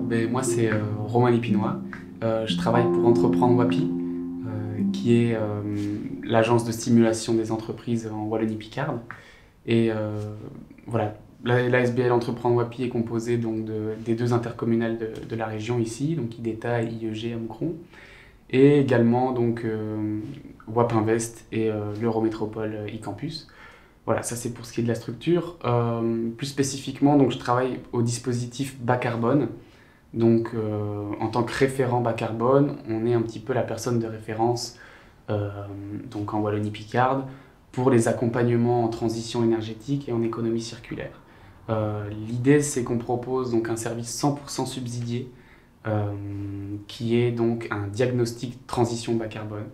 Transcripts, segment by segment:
Moi c'est Romain Lipinois. Je travaille pour Entreprendre Wapi, qui est l'agence de stimulation des entreprises en Wallonie-Picarde. Et voilà, l'ASBL Entreprendre Wapi est composée donc des deux intercommunales de la région ici, donc IDETA et IEG à Moucron, et également donc WAP Invest et l'Eurométropole e-Campus. Voilà, ça c'est pour ce qui est de la structure. Plus spécifiquement, donc, je travaille au dispositif bas carbone. Donc, en tant que référent bas carbone, on est un petit peu la personne de référence donc en Wallonie-Picarde pour les accompagnements en transition énergétique et en économie circulaire. L'idée, c'est qu'on propose donc un service 100% subsidié qui est donc un diagnostic transition bas carbone.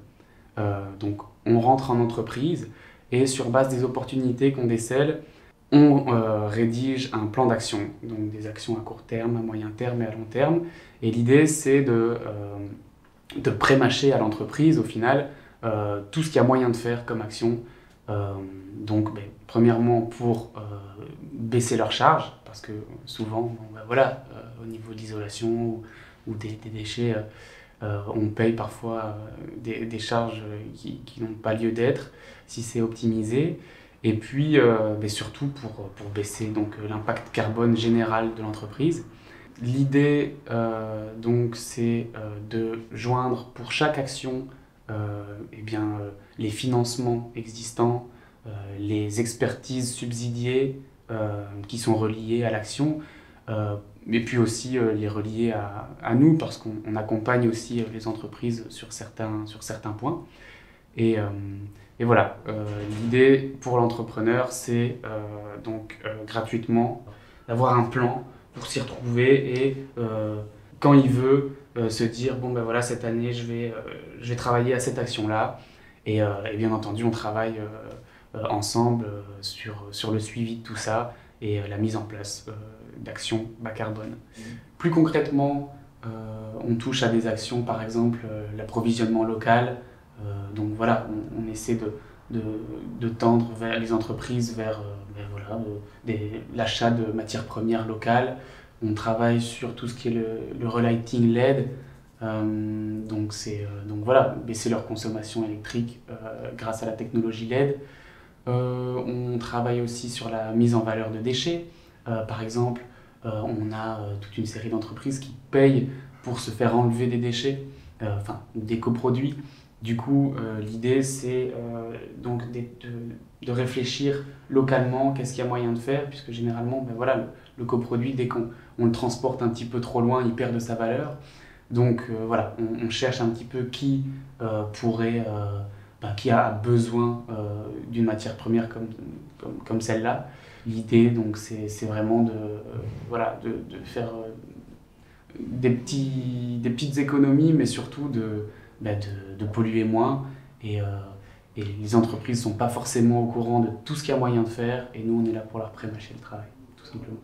Donc, on rentre en entreprise et sur base des opportunités qu'on décèle, on rédige un plan d'action, donc des actions à court terme, à moyen terme et à long terme. Et l'idée, c'est de pré-mâcher à l'entreprise, au final, tout ce qu'il y a moyen de faire comme action. Premièrement, pour baisser leurs charges, parce que souvent, au niveau de l'isolation ou des déchets, on paye parfois des charges qui n'ont pas lieu d'être, si c'est optimisé. Et puis, surtout pour baisser l'impact carbone général de l'entreprise. L'idée, c'est de joindre pour chaque action les financements existants, les expertises subsidiées qui sont reliées à l'action, et puis aussi les relier à nous, parce qu'on accompagne aussi les entreprises sur certains points. Et voilà, l'idée pour l'entrepreneur, c'est gratuitement d'avoir un plan pour s'y retrouver et quand il veut se dire cette année je vais travailler à cette action-là et bien entendu on travaille ensemble sur le suivi de tout ça et la mise en place d'actions bas carbone. Plus concrètement, on touche à des actions, par exemple l'approvisionnement local. On essaie de tendre vers les entreprises vers l'achat de matières premières locales. On travaille sur tout ce qui est le relighting LED, baisser leur consommation électrique grâce à la technologie LED. On travaille aussi sur la mise en valeur de déchets. Par exemple, on a toute une série d'entreprises qui payent pour se faire enlever des déchets, des coproduits. Du coup, l'idée, c'est de réfléchir localement, qu'est-ce qu'il y a moyen de faire, puisque généralement, le coproduit, dès qu'on le transporte un petit peu trop loin, il perd de sa valeur. Donc on cherche un petit peu qui qui a besoin d'une matière première comme celle-là. L'idée, c'est vraiment de faire des petites économies, mais surtout de polluer moins. Et les entreprises ne sont pas forcément au courant de tout ce qu'il y a moyen de faire. Et nous, on est là pour leur pré-mâcher le travail, tout simplement.